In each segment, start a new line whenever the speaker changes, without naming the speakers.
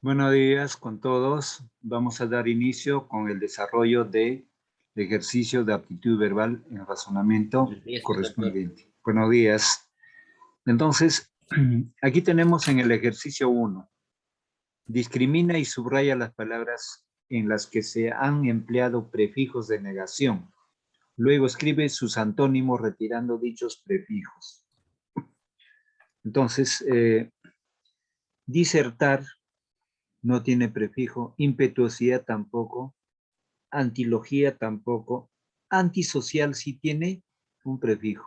Buenos días con todos. Vamos a dar inicio con el desarrollo del ejercicio de aptitud verbal en razonamiento
Buenos días, doctor.
correspondiente. Buenos días. Entonces, aquí tenemos en el ejercicio 1. Discrimina y subraya las palabras en las que se han empleado prefijos de negación. Luego escribe sus antónimos retirando dichos prefijos. Entonces, disertar no tiene prefijo, impetuosidad tampoco, antilogía tampoco, antisocial sí tiene un prefijo,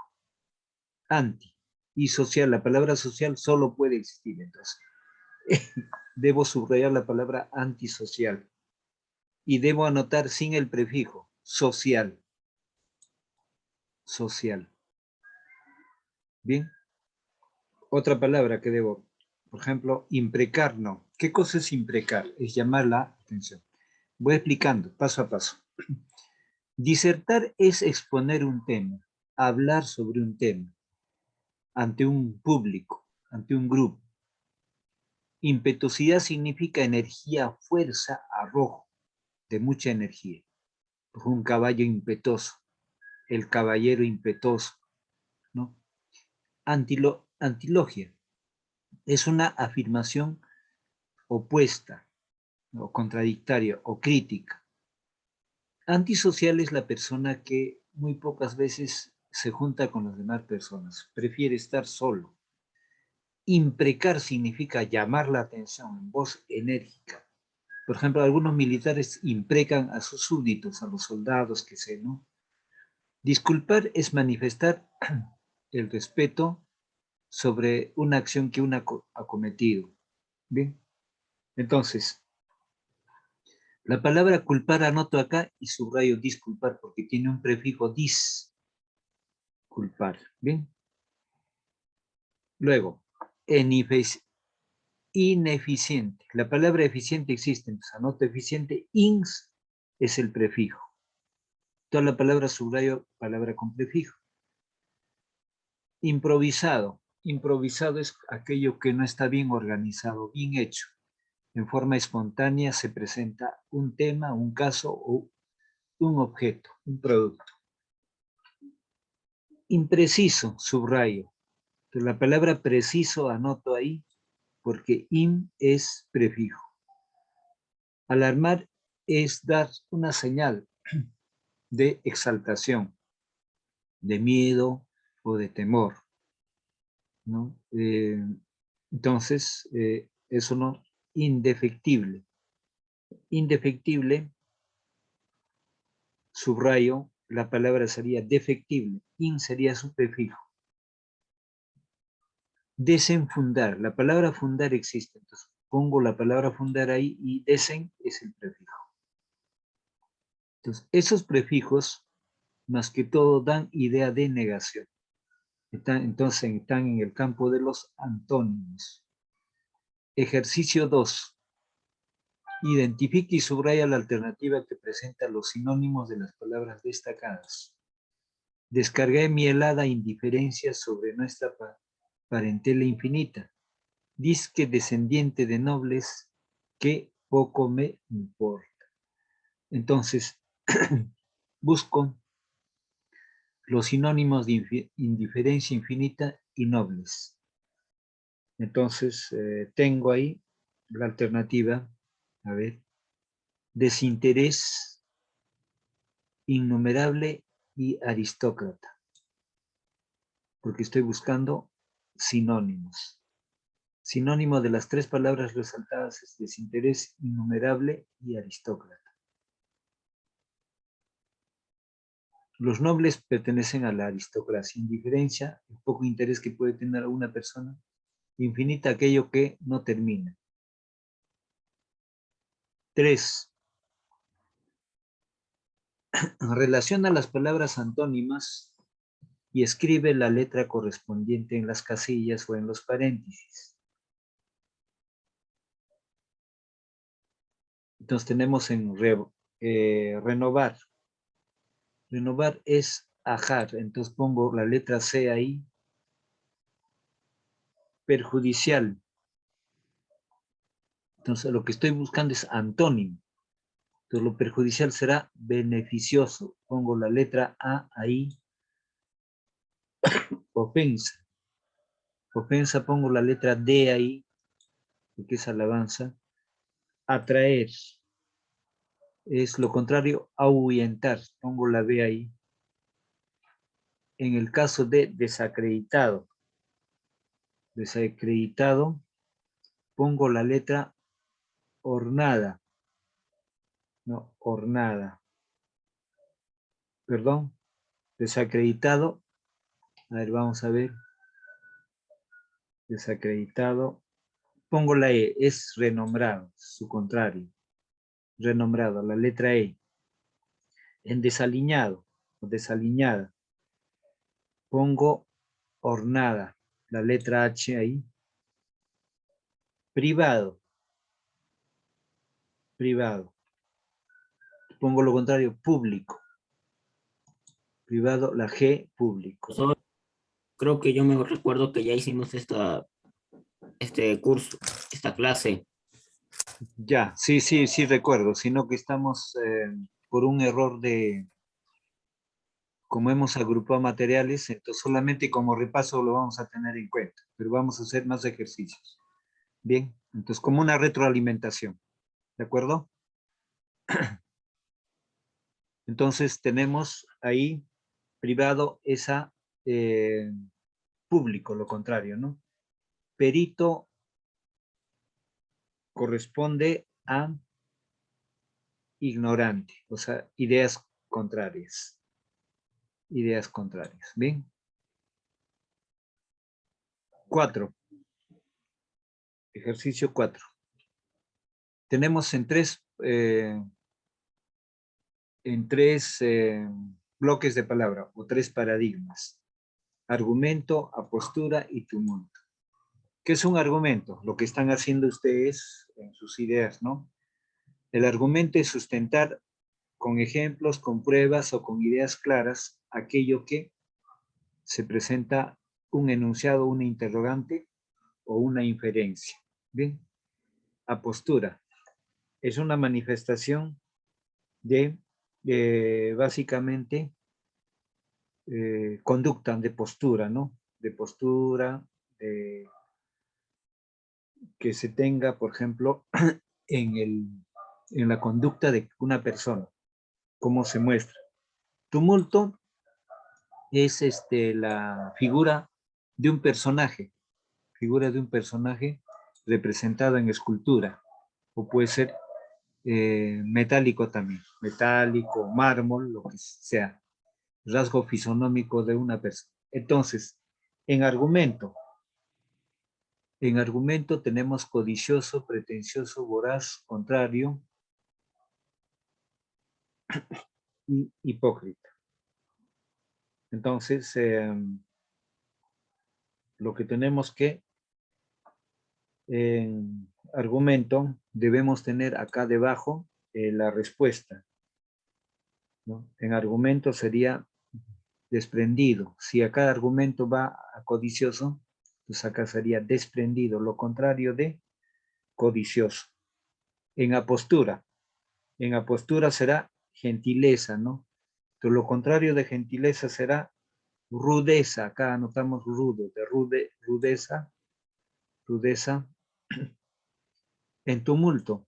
anti, y social, la palabra social solo puede existir, entonces debo subrayar la palabra antisocial y debo anotar sin el prefijo, social, social. Bien, otra palabra que debo, por ejemplo, imprecar, no. ¿Qué cosa es imprecar? Es llamar la atención. Voy explicando paso a paso. Disertar es exponer un tema, hablar sobre un tema, ante un público, ante un grupo. Impetuosidad significa energía, fuerza, arrojo, de mucha energía. Un caballo impetuoso, el caballero impetuoso, ¿no? Antilogia es una afirmación opuesta, o contradictoria, o crítica. Antisocial es la persona que muy pocas veces se junta con las demás personas, prefiere estar solo. Imprecar significa llamar la atención en voz enérgica. Por ejemplo, algunos militares imprecan a sus súbditos, a los soldados, que sé, ¿no? Disculpar es manifestar el respeto sobre una acción que uno ha cometido. Bien, entonces, la palabra culpar anoto acá y subrayo disculpar porque tiene un prefijo dis, culpar. Bien, luego, ineficiente. La palabra eficiente existe, entonces anoto eficiente, ins es el prefijo. Toda la palabra subrayo, palabra con prefijo. Improvisado. Improvisado es aquello que no está bien organizado, bien hecho. En forma espontánea se presenta un tema, un caso o un objeto, un producto. Impreciso, subrayo. Entonces, la palabra preciso anoto ahí porque im es prefijo. Alarmar es dar una señal de exaltación, de miedo o de temor, ¿no? Entonces, eso no, indefectible. Indefectible, subrayo, la palabra sería defectible, in sería su prefijo. Desenfundar, la palabra fundar existe, entonces pongo la palabra fundar ahí y desen es el prefijo. Entonces, esos prefijos, más que todo, dan idea de negación. Entonces, están en el campo de los antónimos. Ejercicio 2. Identifica y subraya la alternativa que presenta los sinónimos de las palabras destacadas. Descargué mi helada indiferencia sobre nuestra parentela infinita. Disque descendiente de nobles, que poco me importa. Entonces, busco los sinónimos de indiferencia infinita y nobles. Entonces, tengo ahí la alternativa, a ver, desinterés, innumerable y aristócrata, porque estoy buscando sinónimos. Sinónimo de las tres palabras resaltadas es desinterés, innumerable y aristócrata. Los nobles pertenecen a la aristocracia. Indiferencia, el poco interés que puede tener una persona. Infinita, aquello que no termina. 3. Relaciona las palabras antónimas y escribe la letra correspondiente en las casillas o en los paréntesis. Entonces tenemos en renovar. Renovar es ajar, entonces pongo la letra C ahí perjudicial. Entonces, lo que estoy buscando es antónimo. Entonces, lo perjudicial será beneficioso. Pongo la letra A ahí. Ofensa. Ofensa, pongo la letra D ahí, porque es alabanza. Atraer. Es lo contrario, ahuyentar. Pongo la B ahí. En el caso de desacreditado. Desacreditado, pongo la letra ornada. No, ornada. Perdón, desacreditado. A ver, vamos a ver. Desacreditado. Pongo la E, es renombrado, su contrario. Renombrado, la letra E. En desaliñado o desaliñada. Pongo ornada, la letra H ahí. Privado. Privado. Pongo lo contrario, público. Privado, la G, público.
Creo que yo me recuerdo que ya hicimos este curso, esta clase.
Ya, sí, sí, sí recuerdo, sino que estamos por un error como hemos agrupado materiales, entonces solamente como repaso lo vamos a tener en cuenta, pero vamos a hacer más ejercicios. Bien, entonces como una retroalimentación, ¿de acuerdo? Entonces tenemos ahí privado esa público, lo contrario, ¿no? Perito corresponde a ignorante, o sea, ideas contrarias. Ideas contrarias, ¿bien? 4. Ejercicio 4. Tenemos en tres bloques de palabra o tres paradigmas. Argumento, apostura y tumulto. ¿Qué es un argumento? Lo que están haciendo ustedes en sus ideas, ¿no? El argumento es sustentar con ejemplos, con pruebas o con ideas claras aquello que se presenta un enunciado, una interrogante o una inferencia. Bien, apostura es una manifestación de básicamente conducta, de postura, ¿no? De postura que se tenga, por ejemplo, en la conducta de una persona, cómo se muestra. Tumulto es la figura de un personaje representado en escultura, o puede ser metálico también, metálico, mármol, lo que sea, rasgo fisonómico de una persona. Entonces, en argumento tenemos codicioso, pretencioso, voraz, contrario y hipócrita. Entonces, lo que tenemos que en argumento debemos tener acá debajo la respuesta, ¿no? En argumento sería desprendido. Si acá argumento va a codicioso, pues acá sería desprendido, lo contrario de codicioso. En apostura será gentileza, ¿no? Entonces, lo contrario de gentileza será rudeza. Acá anotamos rudo, de rudeza. En tumulto,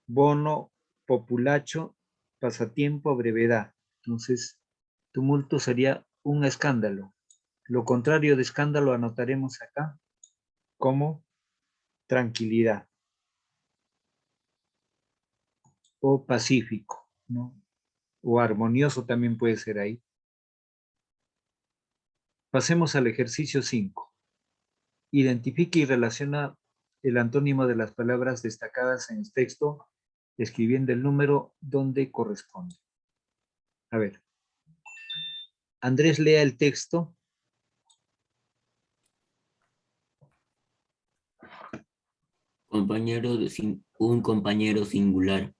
bono, populacho, pasatiempo, brevedad. Entonces, tumulto sería un escándalo. Lo contrario de escándalo anotaremos acá como tranquilidad o pacífico, ¿no? O armonioso también puede ser ahí. Pasemos al ejercicio 5. Identifica y relaciona el antónimo de las palabras destacadas en el texto, escribiendo el número donde corresponde. A ver. Andrés, lea el texto.
Un compañero singular.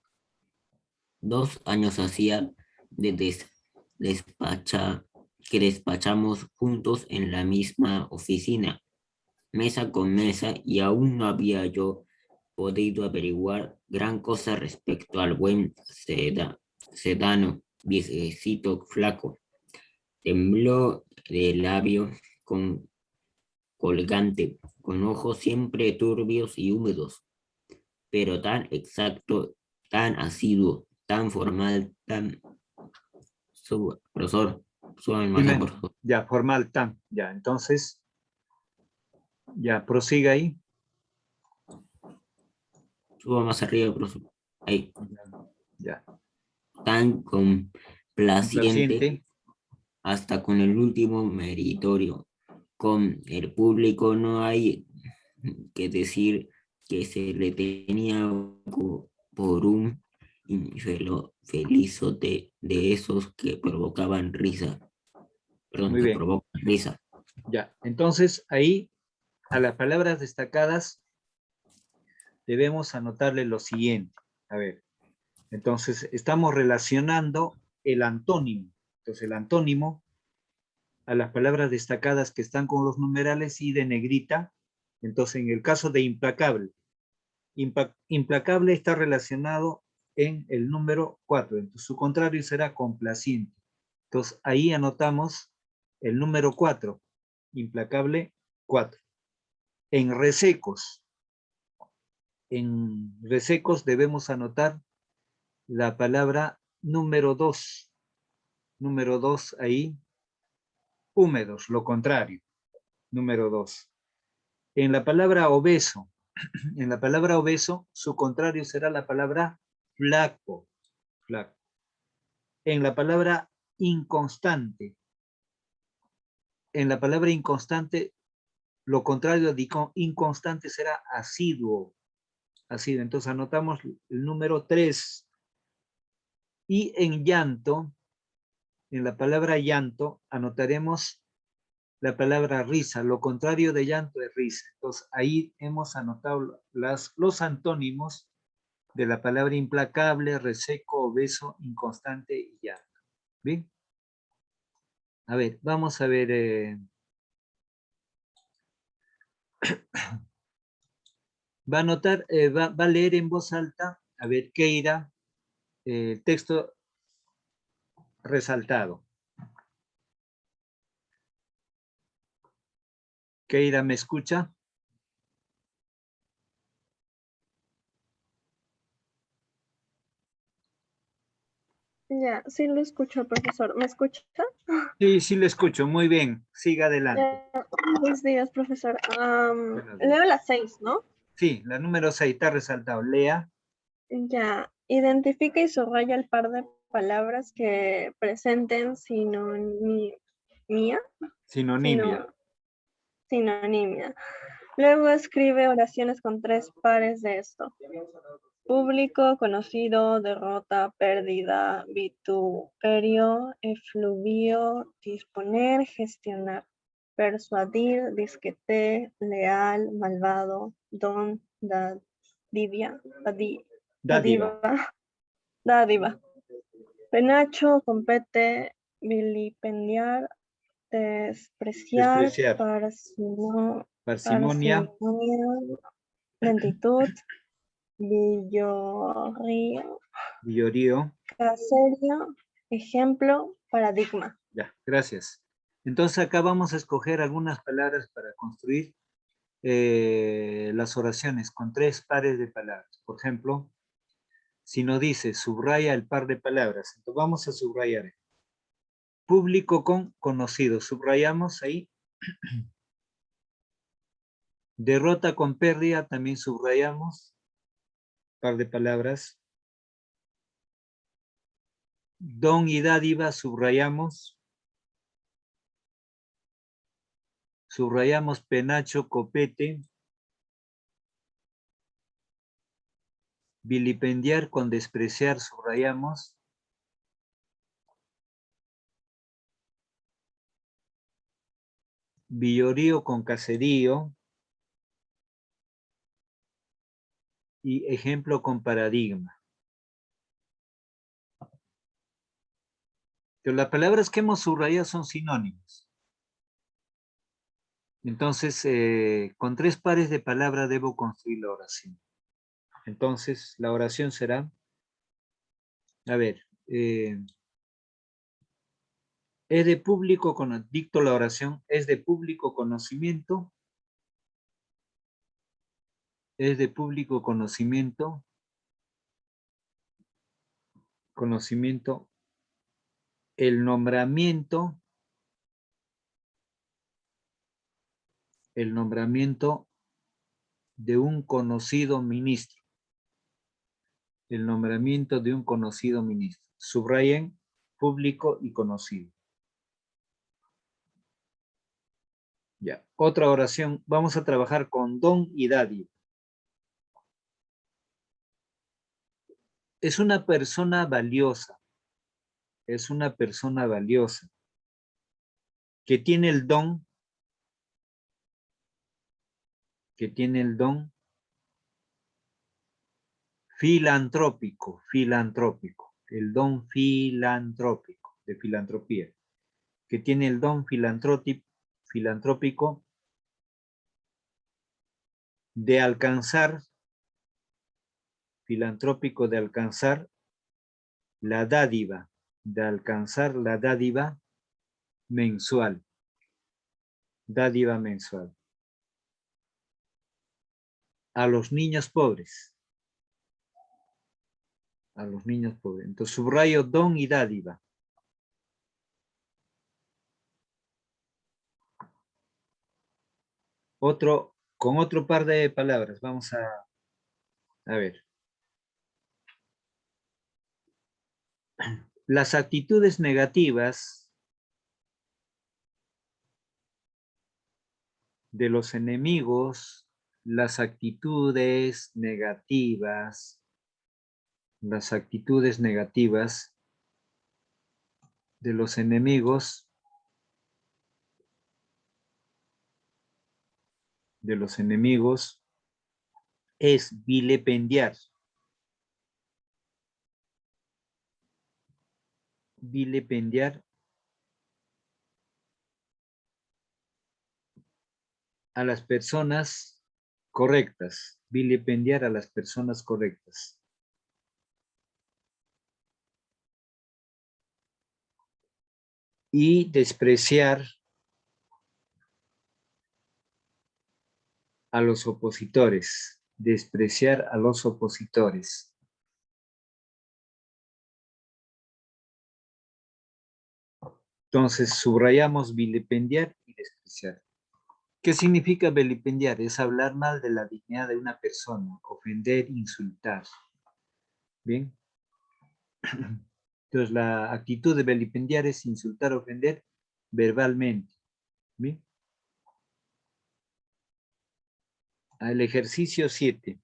2 años hacía de despacha, que despachamos juntos en la misma oficina. mesa con mesa y aún no había yo podido averiguar gran cosa respecto al buen sedano, viejecito flaco. Tembló de labio con colgante, con ojos siempre turbios y húmedos, pero tan exacto, tan asiduo, tan formal, tan profesor, suave más
Dime,
por favor.
ya, formal tan, ya, entonces, ya, prosiga ahí.
Suba más arriba, profesor. Ahí,
Ya,
tan complaciente
complaciente,
hasta con el último meritorio. Con el público no hay que decir que se le tenía por un felizote de esos que provocaban risa, perdón,
muy
que
bien,
provocan risa.
ya. Entonces, ahí, a las palabras destacadas, debemos anotarle lo siguiente. A ver, entonces, estamos relacionando el antónimo. Entonces, el antónimo a las palabras destacadas que están con los numerales y de negrita. Entonces, en el caso de implacable, implacable está relacionado en el número 4. Entonces, su contrario será complaciente. Entonces, ahí anotamos el número 4, implacable 4. En resecos debemos anotar la palabra número 2. Número 2 ahí, húmedos, lo contrario. Número 2. En la palabra obeso, en la palabra obeso, su contrario será la palabra flaco, flaco. En la palabra inconstante, en la palabra inconstante, lo contrario de inconstante será asiduo, asiduo. Entonces anotamos el número 3. Y en llanto, en la palabra llanto, anotaremos la palabra risa. Lo contrario de llanto es risa. Entonces ahí hemos anotado los antónimos de la palabra implacable, reseco, obeso, inconstante y llanto. ¿Bien? A ver, vamos a ver. Va a anotar, va a leer en voz alta, a ver, Keira, el texto resaltado. Keira, ¿me escucha?
Ya, sí lo escucho, profesor. ¿Me escucha?
Sí, sí le escucho. Muy bien. Siga adelante.
Buenos días, profesor.
Buenos días.
Leo las 6, ¿no?
Sí, la número 6 está resaltado. Lea.
Ya. Identifica y subraya el par de palabras que presenten sinonimia.
Sinonimia.
Sinonimia. Luego escribe oraciones con 3 pares de esto. Público, conocido, derrota, pérdida, vituperio, efluvio, disponer, gestionar, persuadir, disquete, leal, malvado, don, dádiva,
Dádiva.
dádiva, penacho, compete, vilipendiar, despreciar,
Despreciar. Parsimonia.
parsimonia, lentitud, villorío,
Villorío.
caserio, ejemplo, paradigma.
Ya, gracias. Entonces acá vamos a escoger algunas palabras para construir las oraciones con 3 pares de palabras. Por ejemplo, si nos dice subraya el par de palabras, entonces vamos a subrayar. Público con conocido, subrayamos ahí. Derrota con pérdida, también subrayamos. Par de palabras. Don y dádiva, subrayamos. Subrayamos penacho, copete. Vilipendiar con despreciar, subrayamos. Villorío con caserío. Y ejemplo con paradigma. Pero las palabras que hemos subrayado son sinónimos. Entonces, con 3 pares de palabras debo construir la oración. Entonces, la oración será, a ver, es de público, dicto la oración, es de público conocimiento, es de público conocimiento, el nombramiento de un conocido ministro. El nombramiento de un conocido ministro. Subrayen público y conocido. Ya. Otra oración. Vamos a trabajar con don y dádiva. Es una persona valiosa. Es una persona valiosa que tiene el don filantrópico, el don filantrópico, de filantropía, que tiene el don filantrópico de alcanzar la dádiva, mensual, a los niños pobres. Entonces subrayo don y dádiva. Con otro par de palabras, vamos a ver. Las actitudes negativas de los enemigos, las actitudes negativas de los enemigos es vilipendiar a las personas correctas, y despreciar a los opositores, Entonces subrayamos vilipendiar y despreciar. ¿Qué significa vilipendiar? Es hablar mal de la dignidad de una persona, ofender, insultar. ¿Bien? Entonces la actitud de vilipendiar es insultar, ofender verbalmente. ¿Bien? El ejercicio 7.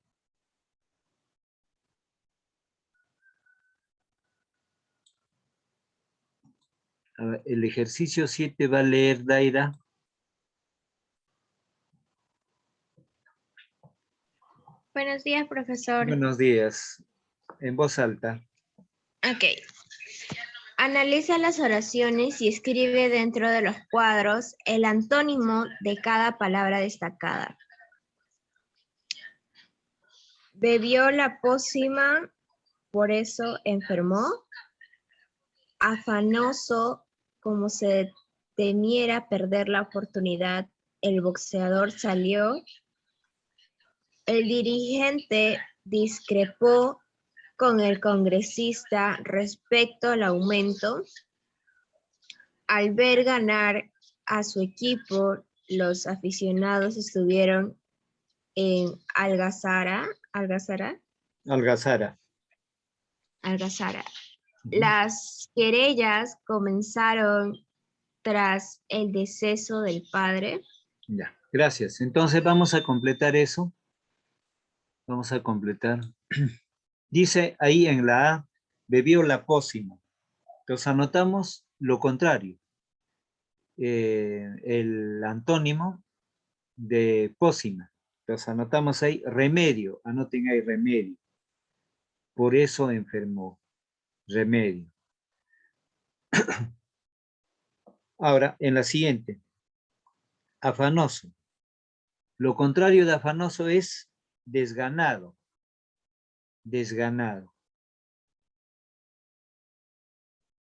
El ejercicio 7 va a leer Daira.
Buenos días, profesor.
Buenos días. En voz alta.
Ok. Analiza las oraciones y escribe dentro de los cuadros el antónimo de cada palabra destacada. Bebió la pócima, por eso enfermó. Afanoso, como se temiera perder la oportunidad, el boxeador salió. El dirigente discrepó con el congresista respecto al aumento. Al ver ganar a su equipo, los aficionados estuvieron en Algazara. Las querellas comenzaron tras el deceso del padre.
Ya, gracias. Entonces vamos a completar eso. Vamos a completar. Dice ahí en la A, bebió la pócima. Entonces anotamos lo contrario. El antónimo de pócima. Entonces anotamos ahí remedio. Anoten ahí remedio. Por eso enfermó. Remedio. Ahora, en la siguiente. Afanoso. Lo contrario de afanoso es desganado. Desganado.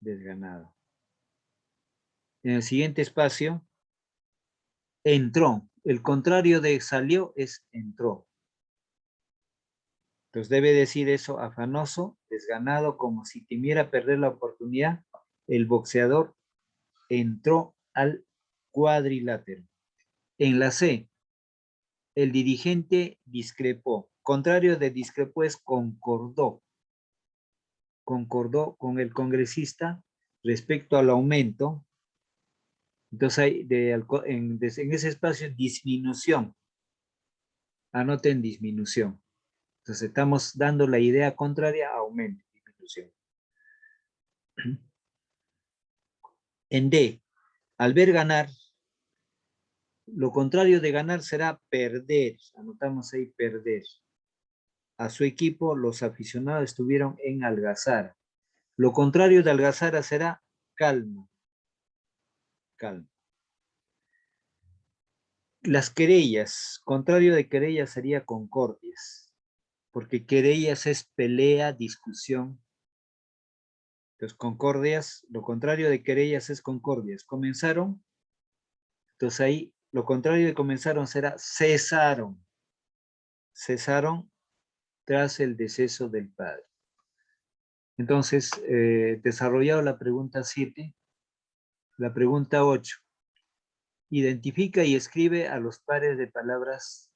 Desganado. En el siguiente espacio, entró. El contrario de salió es entró. Entonces debe decir eso, afanoso, desganado, como si temiera perder la oportunidad. El boxeador entró al cuadrilátero. En la C, el dirigente discrepó. Contrario de discrepó es concordó. Concordó con el congresista respecto al aumento. Entonces hay en ese espacio disminución. Anoten disminución. Entonces estamos dando la idea contraria a aumento, disminución. En D, al ver ganar, lo contrario de ganar será perder. Anotamos ahí perder. A su equipo los aficionados estuvieron en algazara. Lo contrario de algazara será calma. Calma. Las querellas, contrario de querellas sería concordias, porque querellas es pelea, discusión. Entonces, concordias, lo contrario de querellas es concordias. Comenzaron, entonces ahí, lo contrario de comenzaron será cesaron. Cesaron tras el deceso del padre. Entonces, desarrollado la pregunta 7, la pregunta 8. Identifica y escribe a los pares de palabras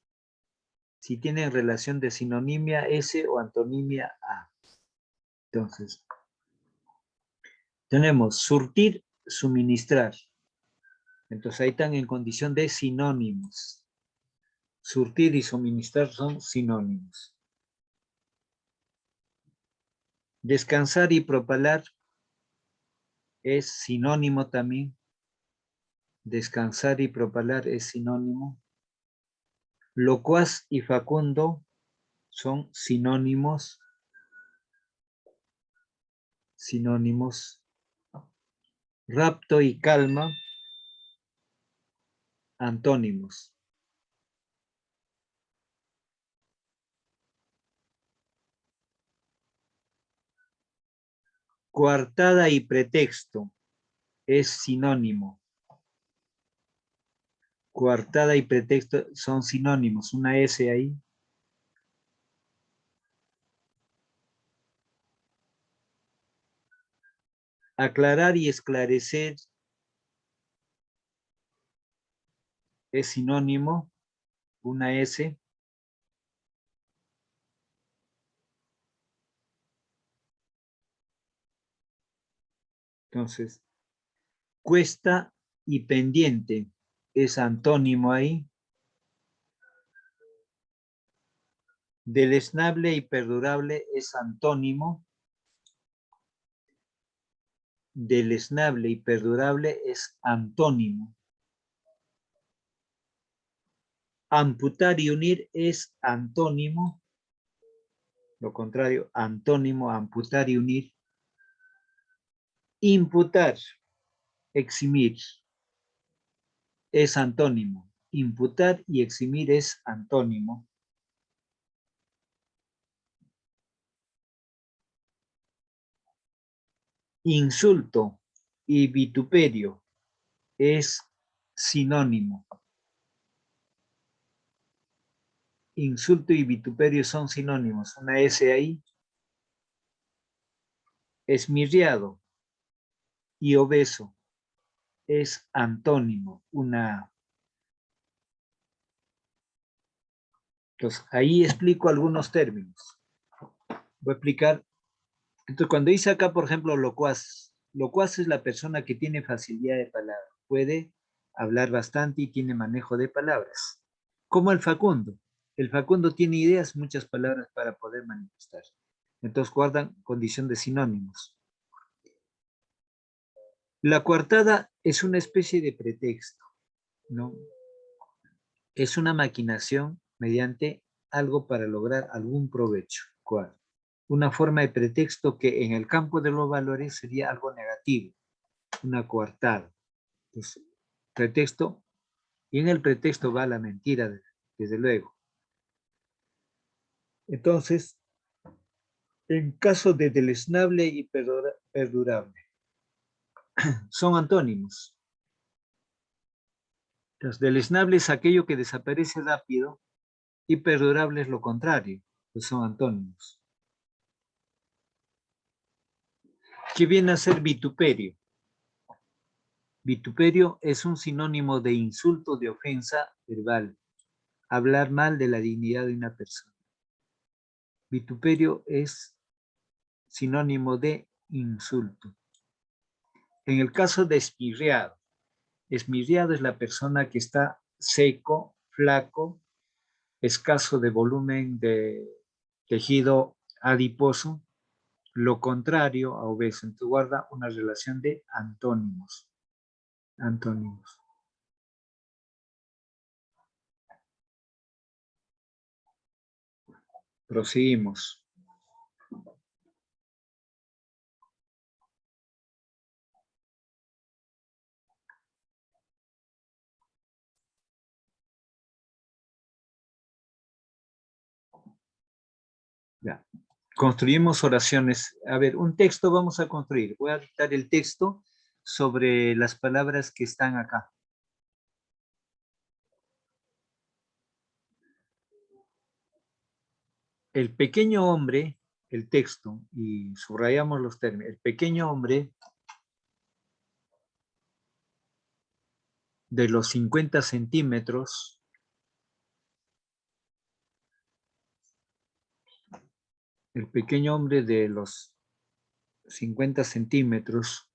si tienen relación de sinonimia S o antonimia A. Entonces, tenemos surtir, suministrar. Entonces ahí están en condición de sinónimos. Surtir y suministrar son sinónimos. Descansar y propalar es sinónimo también. Descansar y propalar es sinónimo. Locuaz y facundo son sinónimos. Sinónimos. Rapto y calma, antónimos. Coartada y pretexto es sinónimo. Coartada y pretexto son sinónimos. Una S ahí. Aclarar y esclarecer es sinónimo. Una S. Entonces, cuesta y pendiente es antónimo ahí. Deleznable y perdurable es antónimo. Deleznable y perdurable es antónimo. Amputar y unir es antónimo. Lo contrario, antónimo, amputar y unir. Imputar, eximir, es antónimo. Imputar y eximir es antónimo. Insulto y vituperio es sinónimo. Insulto y vituperio son sinónimos. Una S ahí. Esmirriado y obeso es antónimo. Una A. Entonces, ahí explico algunos términos. Voy a explicar. Entonces, cuando dice acá, por ejemplo, locuaz. Locuaz es la persona que tiene facilidad de palabra. Puede hablar bastante y tiene manejo de palabras. Como el facundo. El facundo tiene ideas, muchas palabras para poder manifestar. Entonces, guardan condición de sinónimos. La coartada es una especie de pretexto, ¿no? Es una maquinación mediante algo para lograr algún provecho. Una forma de pretexto que en el campo de los valores sería algo negativo, una coartada. Entonces, pretexto Y en el pretexto va la mentira, desde luego. Entonces, en caso de deleznable y perdurable, son antónimos. Entonces, deleznable es aquello que desaparece rápido y perdurable es lo contrario, pues son antónimos. ¿Qué viene a ser vituperio? Vituperio es un sinónimo de insulto, de ofensa verbal. Hablar mal de la dignidad de una persona. Vituperio es sinónimo de insulto. En el caso de esmirriado es la persona que está seco, flaco, escaso de volumen de tejido adiposo, lo contrario a obeso. Entonces guarda una relación de antónimos. Antónimos. Proseguimos. Ya. Construimos oraciones. A ver, un texto vamos a construir. Voy a dictar el texto sobre las palabras que están acá. El pequeño hombre, el texto, y subrayamos los términos. El pequeño hombre de los 50 centímetros el pequeño hombre de los 50 centímetros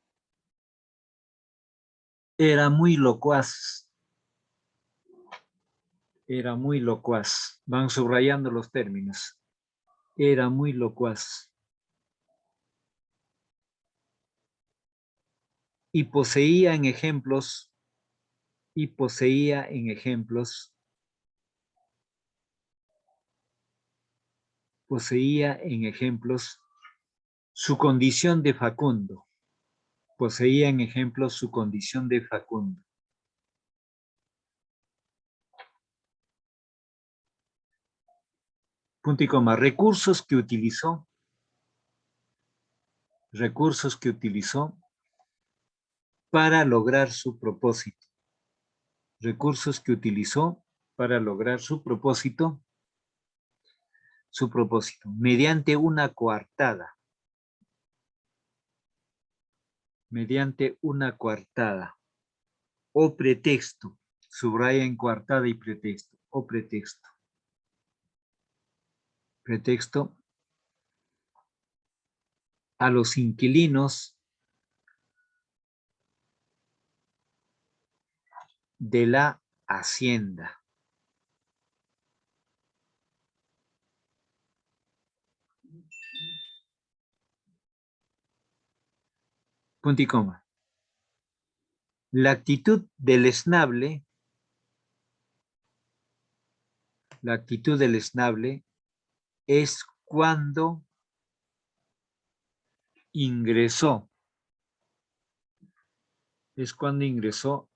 era muy locuaz. Era muy locuaz. Van subrayando los términos. Era muy locuaz. Y poseía en ejemplos, su condición de facundo. Poseía en ejemplos su condición de facundo. Punto y coma. Recursos que utilizó para lograr su propósito. Recursos que utilizó para lograr su propósito, mediante una coartada. Mediante una coartada. O pretexto. Subraya en coartada y pretexto. O pretexto. Pretexto a los inquilinos de la hacienda. Punto y coma. La actitud deleznable es cuando ingresó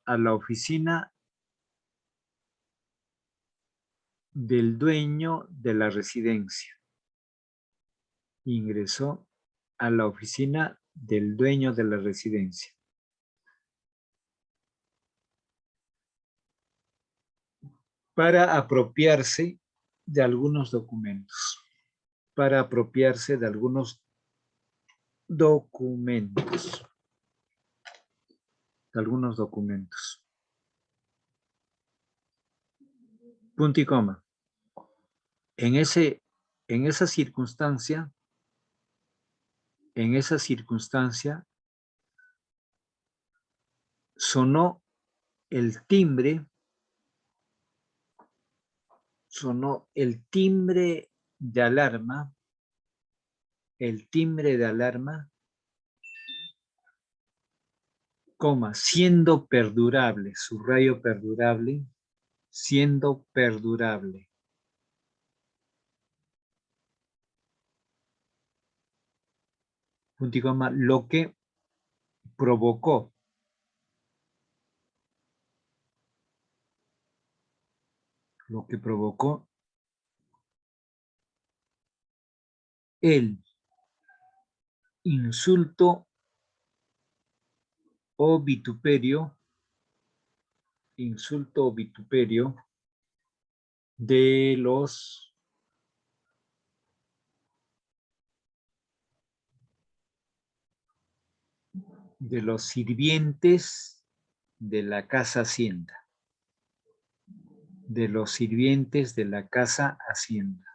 a la oficina del dueño de la residencia. Ingresó a la oficina del dueño de la residencia. Para apropiarse de algunos documentos. Para apropiarse de algunos documentos. Punto y coma. En esa circunstancia, sonó el timbre de alarma, siendo perdurable, subrayo perdurable, siendo perdurable. Punto y coma, lo que provocó lo que provocó el insulto o vituperio, de los sirvientes de la casa Hacienda. De los sirvientes de la casa Hacienda.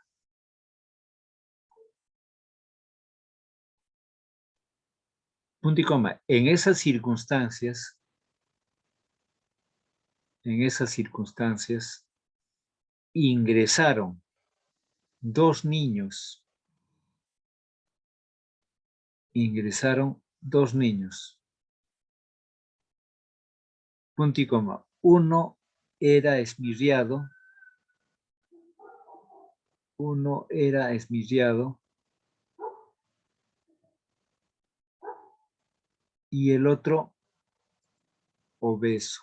Punto y coma. En esas circunstancias, ingresaron dos niños. Punto y coma. Uno era esmirriado. Y el otro obeso.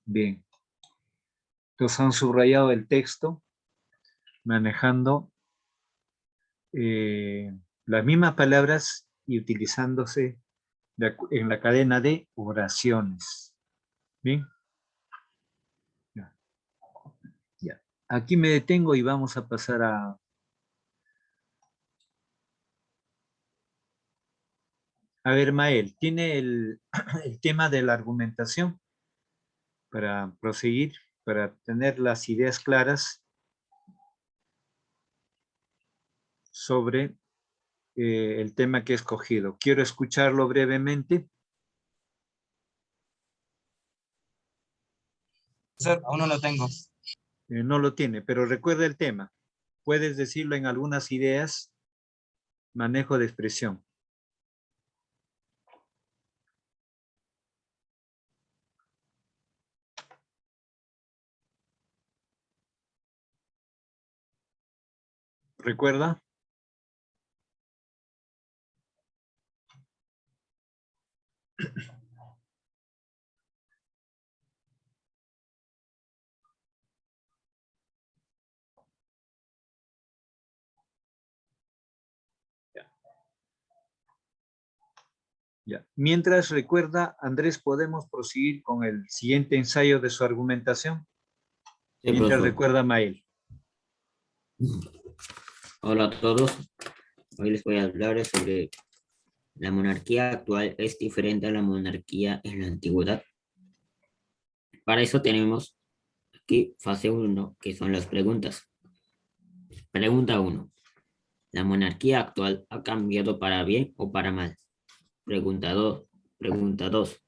Bien. Entonces han subrayado el texto manejando las mismas palabras y utilizándose en la cadena de oraciones. Bien. Ya. Aquí me detengo y vamos a pasar a ver, Mael, ¿tiene el tema de la argumentación para proseguir, para tener las ideas claras sobre el tema que he escogido? Quiero escucharlo brevemente.
Aún no lo tengo.
No lo tiene, pero recuerda el tema. Puedes decirlo en algunas ideas. Manejo de expresión. ¿Recuerda? Ya. Mientras recuerda, Andrés, ¿podemos proseguir con el siguiente ensayo de su argumentación?
Sí,
Mientras
profesor.
recuerda Mael.
Hola a todos. Hoy les voy a hablar sobre la monarquía actual es diferente a la monarquía en la antigüedad. Para eso tenemos aquí fase 1, que son las preguntas. Pregunta 1. ¿La monarquía actual ha cambiado para bien o para mal? Pregunta 2.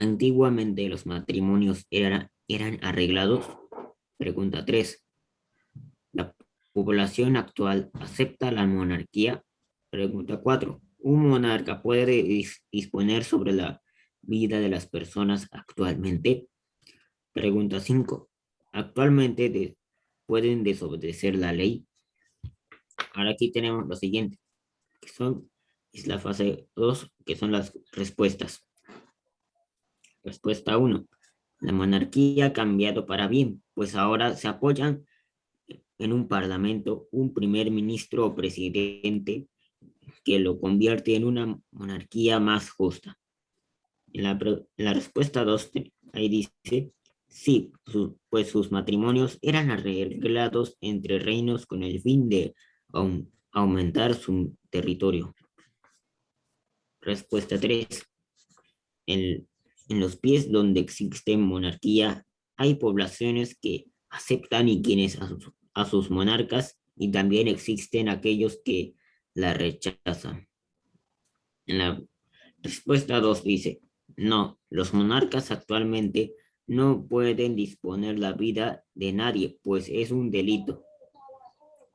¿Antiguamente los matrimonios eran arreglados? Pregunta 3. ¿La población actual acepta la monarquía? Pregunta 4. ¿Un monarca puede disponer sobre la vida de las personas actualmente? Pregunta 5. ¿Actualmente pueden desobedecer la ley? Ahora aquí tenemos lo siguiente, que es la fase 2, que son las respuestas. Respuesta 1. La monarquía ha cambiado para bien, pues ahora se apoyan en un parlamento, un primer ministro o presidente que lo convierte en una monarquía más justa. En la respuesta 2, ahí dice, sí, pues sus matrimonios eran arreglados entre reinos con el fin de aumentar su territorio. Respuesta 3. En los pies donde existe monarquía, hay poblaciones que aceptan y quienes a sus monarcas, y también existen aquellos que la rechazan. En la respuesta 2 dice, no, los monarcas actualmente no pueden disponer la vida de nadie, pues es un delito.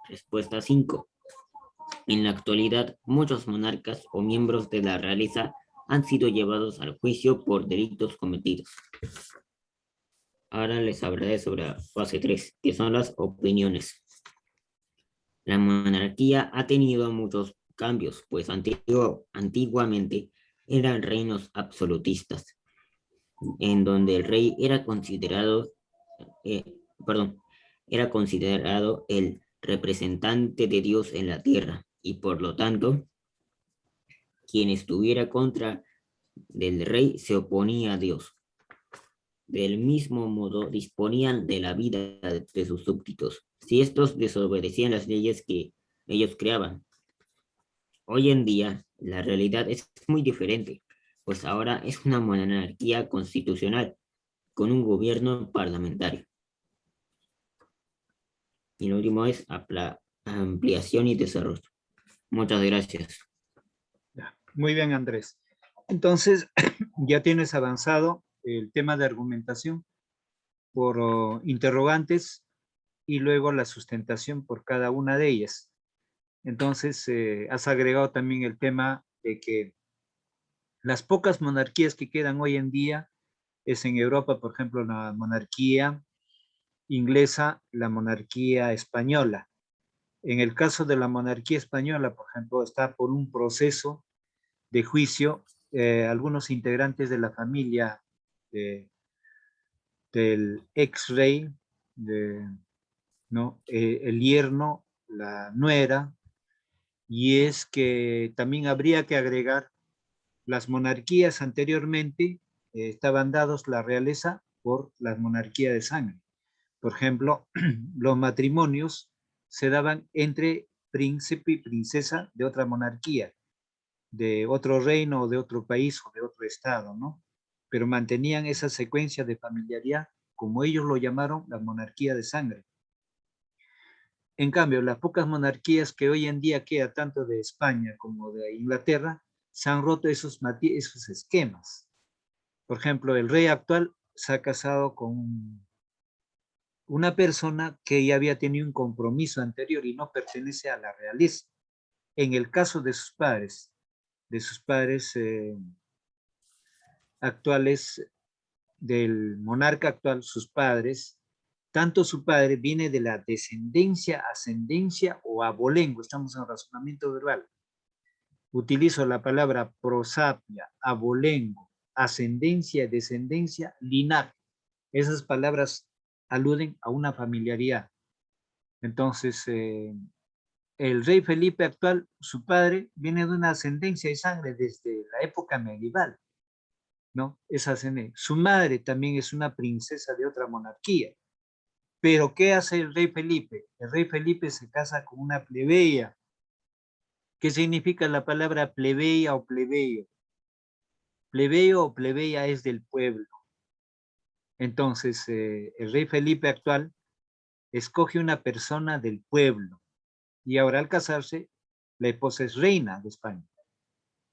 Respuesta 5. En la actualidad, muchos monarcas o miembros de la realeza han sido llevados al juicio por delitos cometidos. Ahora les hablaré sobre la fase 3, que son las opiniones. La monarquía ha tenido muchos cambios, pues antiguamente eran reinos absolutistas, en donde el rey era era considerado el representante de Dios en la tierra, y por lo tanto, quien estuviera contra del rey se oponía a Dios. Del mismo modo, disponían de la vida de sus súbditos, si estos desobedecían las leyes que ellos creaban. Hoy en día, la realidad es muy diferente, pues ahora es una monarquía constitucional con un gobierno parlamentario. Y lo último es ampliación y desarrollo. Muchas gracias.
Ya, muy bien, Andrés. Entonces, ya tienes avanzado el tema de argumentación por interrogantes y luego la sustentación por cada una de ellas. Entonces, has agregado también el tema de que las pocas monarquías que quedan hoy en día es en Europa, por ejemplo, la monarquía inglesa, la monarquía española. En el caso de la monarquía española, por ejemplo, está por un proceso de juicio algunos integrantes de la familia del ex rey, ¿no? El yerno, la nuera, y es que también habría que agregar las monarquías anteriormente, estaban dados la realeza por la monarquía de sangre. Por ejemplo, los matrimonios se daban entre príncipe y princesa de otra monarquía, de otro reino o de otro país o de otro estado, ¿no? Pero mantenían esa secuencia de familiaridad, como ellos lo llamaron, la monarquía de sangre. En cambio, las pocas monarquías que hoy en día queda tanto de España como de Inglaterra, se han roto esos esquemas. Por ejemplo, el rey actual se ha casado con una persona que ya había tenido un compromiso anterior y no pertenece a la realeza. En el caso de sus padres actuales, del monarca actual, sus padres, tanto su padre viene de la descendencia, ascendencia o abolengo, estamos en razonamiento verbal. Utilizo la palabra prosapia, abolengo, ascendencia, descendencia, linaje. Esas palabras aluden a una familiaridad. Entonces, el rey Felipe actual, su padre, viene de una ascendencia de sangre desde la época medieval, ¿no? Esa ascendencia. Su madre también es una princesa de otra monarquía. Pero, ¿qué hace el rey Felipe? El rey Felipe se casa con una plebeya. ¿Qué significa la palabra plebeya o plebeyo? Plebeyo o plebeya es del pueblo. Entonces, el rey Felipe actual escoge una persona del pueblo. Y ahora al casarse, la esposa es reina de España.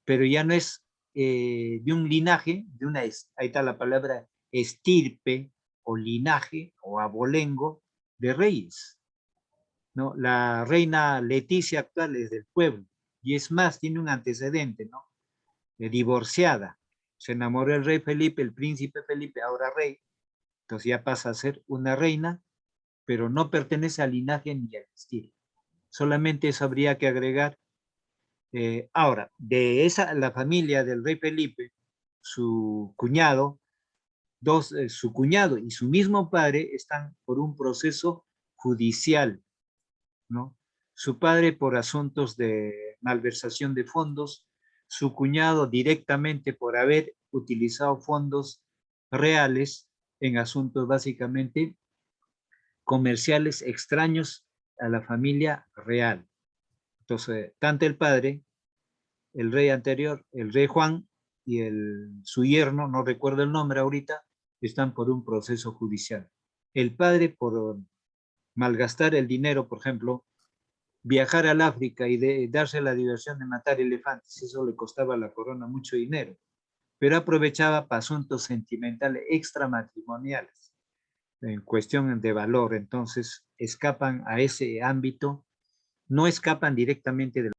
Pero ya no es de un linaje, ahí está la palabra estirpe o linaje o abolengo de reyes, ¿no? La reina Leticia actual es del pueblo y es más, tiene un antecedente, ¿no? Divorciada. Se enamoró el rey Felipe, el príncipe Felipe, ahora rey, entonces ya pasa a ser una reina, pero no pertenece al linaje ni al estilo. Solamente eso habría que agregar. Ahora, la familia del rey Felipe, su cuñado, su cuñado y su mismo padre están por un proceso judicial, ¿no? Su padre por asuntos de malversación de fondos, su cuñado directamente por haber utilizado fondos reales en asuntos básicamente comerciales extraños a la familia real. Entonces, tanto el padre, el rey anterior, el rey Juan y su yerno, no recuerdo el nombre ahorita, están por un proceso judicial. El padre por malgastar el dinero, por ejemplo, viajar al África y darse la diversión de matar elefantes, eso le costaba a la corona mucho dinero, pero aprovechaba para asuntos sentimentales extramatrimoniales, en cuestión de valor, entonces escapan a ese ámbito, no escapan directamente de